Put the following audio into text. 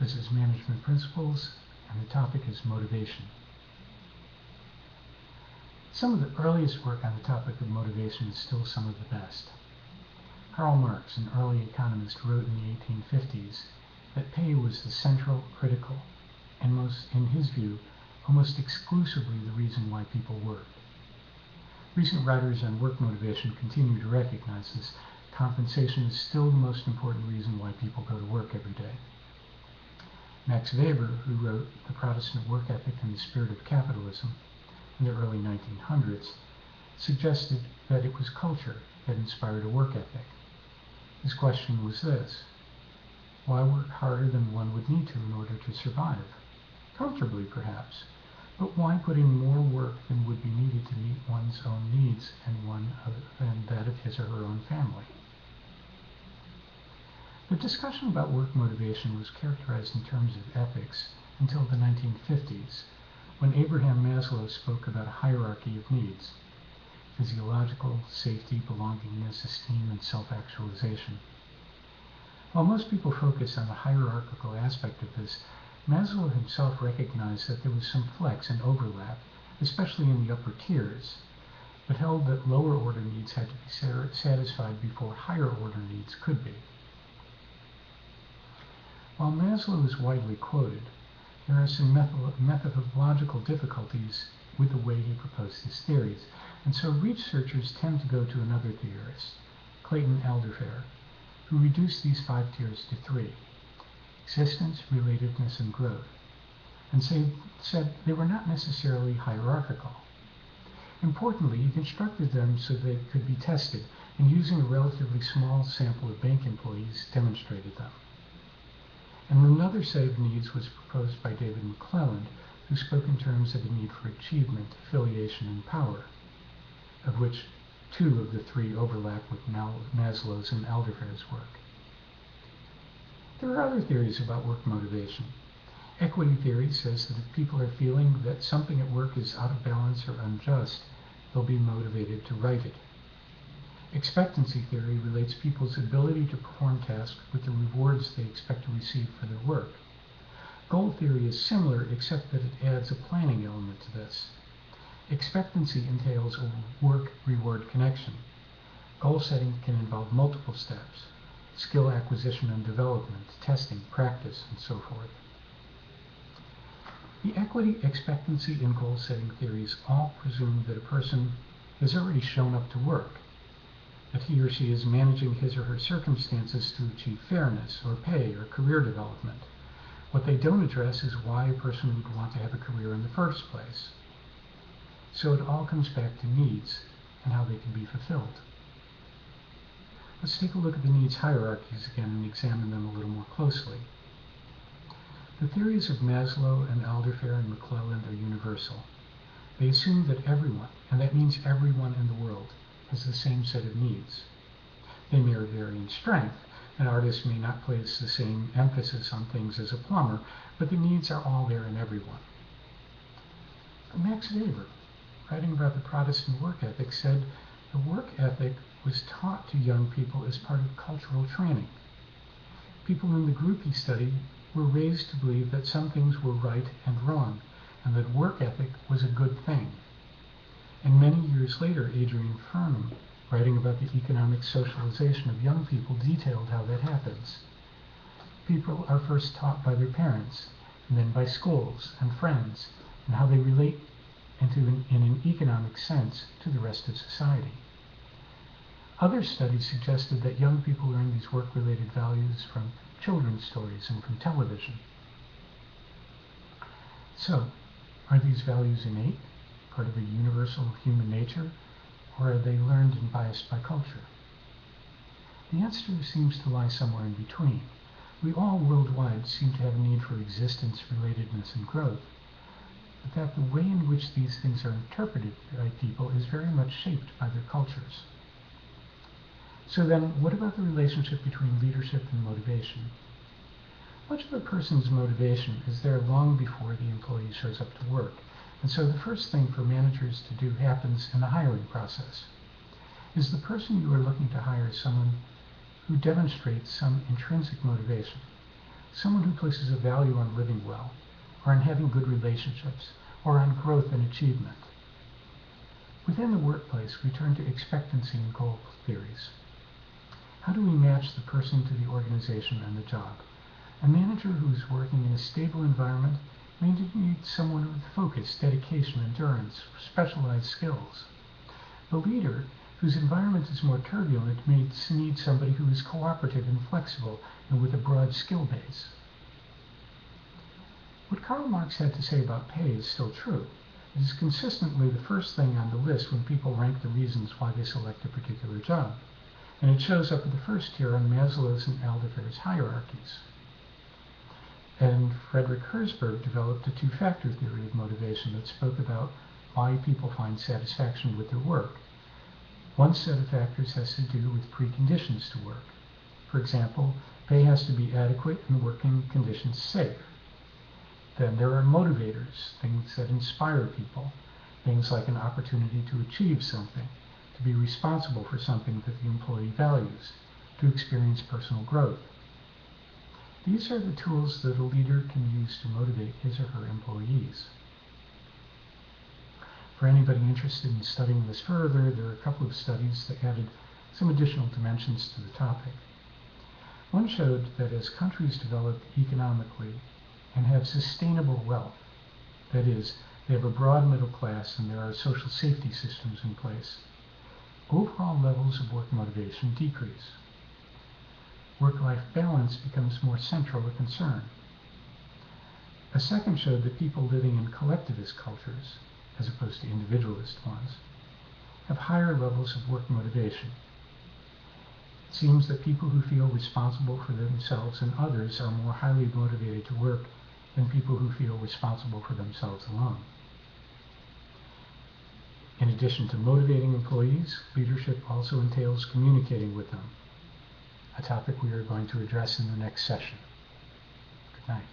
This is Management Principles, and the topic is motivation. Some of the earliest work on the topic of motivation is still some of the best. Karl Marx, an early economist, wrote in the 1850s that pay was the central, critical, and in his view, almost exclusively the reason why people worked. Recent writers on work motivation continue to recognize this. Compensation is still the most important reason why people go to work every day. Max Weber, who wrote The Protestant Work Ethic and the Spirit of Capitalism in the early 1900s, suggested that it was culture that inspired a work ethic. His question was this: why work harder than one would need to in order to survive? Comfortably, perhaps, but why put in more work than would be needed to meet one's own needs and that of his or her own family? The discussion about work motivation was characterized in terms of ethics until the 1950s, when Abraham Maslow spoke about a hierarchy of needs: physiological, safety, belongingness, esteem, and self-actualization. While most people focus on the hierarchical aspect of this, Maslow himself recognized that there was some flex and overlap, especially in the upper tiers, but held that lower order needs had to be satisfied before higher order needs could be. While Maslow is widely quoted, there are some methodological difficulties with the way he proposed his theories, and so researchers tend to go to another theorist, Clayton Alderfer, who reduced these 5 tiers to 3: existence, relatedness, and growth, and said they were not necessarily hierarchical. Importantly, he constructed them so they could be tested, and using a relatively small sample of bank employees, demonstrated them. And another set of needs was proposed by David McClelland, who spoke in terms of a need for achievement, affiliation, and power, of which 2 of the 3 overlap with Maslow's and Alderfer's work. There are other theories about work motivation. Equity theory says that if people are feeling that something at work is out of balance or unjust, they'll be motivated to right it. Expectancy theory relates people's ability to perform tasks with the rewards they expect to receive for their work. Goal theory is similar, except that it adds a planning element to this. Expectancy entails a work-reward connection. Goal setting can involve multiple steps: skill acquisition and development, testing, practice, and so forth. The equity, expectancy, and goal-setting theories all presume that a person has already shown up to work, that he or she is managing his or her circumstances to achieve fairness, or pay, or career development. What they don't address is why a person would want to have a career in the first place. So it all comes back to needs and how they can be fulfilled. Let's take a look at the needs hierarchies again and examine them a little more closely. The theories of Maslow and Alderfer and McClelland are universal. They assume that everyone, and that means everyone in the world, has the same set of needs. They may vary in strength. An artist may not place the same emphasis on things as a plumber, but the needs are all there in everyone. Max Weber, writing about the Protestant work ethic, said the work ethic was taught to young people as part of cultural training. People in the group he studied were raised to believe that some things were right and wrong, and that work ethic was a good thing. And many years later, Adrian Furnham, writing about the economic socialization of young people, detailed how that happens. People are first taught by their parents, and then by schools and friends, and how they relate in an economic sense to the rest of society. Other studies suggested that young people learn these work-related values from children's stories and from television. So, are these values innate, part of a universal human nature, or are they learned and biased by culture? The answer seems to lie somewhere in between. We all worldwide seem to have a need for existence, relatedness, and growth, but that the way in which these things are interpreted by people is very much shaped by their cultures. So then, what about the relationship between leadership and motivation? Much of a person's motivation is there long before the employee shows up to work, and so the first thing for managers to do happens in the hiring process. Is the person you are looking to hire someone who demonstrates some intrinsic motivation? someone who places a value on living well, or on having good relationships, or on growth and achievement. Within the workplace, we turn to expectancy and goal theories. How do we match the person to the organization and the job? A manager who is working in a stable environment may need someone with focus, dedication, endurance, specialized skills. The leader whose environment is more turbulent may need somebody who is cooperative and flexible and with a broad skill base. What Karl Marx had to say about pay is still true. It is consistently the first thing on the list when people rank the reasons why they select a particular job, and it shows up at the first tier on Maslow's and Alderfer's hierarchies. And Frederick Herzberg developed a two-factor theory of motivation that spoke about why people find satisfaction with their work. One set of factors has to do with preconditions to work. For example, pay has to be adequate and working conditions safe. Then there are motivators, things that inspire people, things like an opportunity to achieve something, to be responsible for something that the employee values, to experience personal growth. These are the tools that a leader can use to motivate his or her employees. For anybody interested in studying this further, there are a couple of studies that added some additional dimensions to the topic. One showed that as countries develop economically and have sustainable wealth, that is, they have a broad middle class and there are social safety systems in place, overall levels of work motivation decrease. Work-life balance becomes more central a concern. A second showed that people living in collectivist cultures, as opposed to individualist ones, have higher levels of work motivation. It seems that people who feel responsible for themselves and others are more highly motivated to work than people who feel responsible for themselves alone. In addition to motivating employees, leadership also entails communicating with them, a topic we are going to address in the next session. Good night.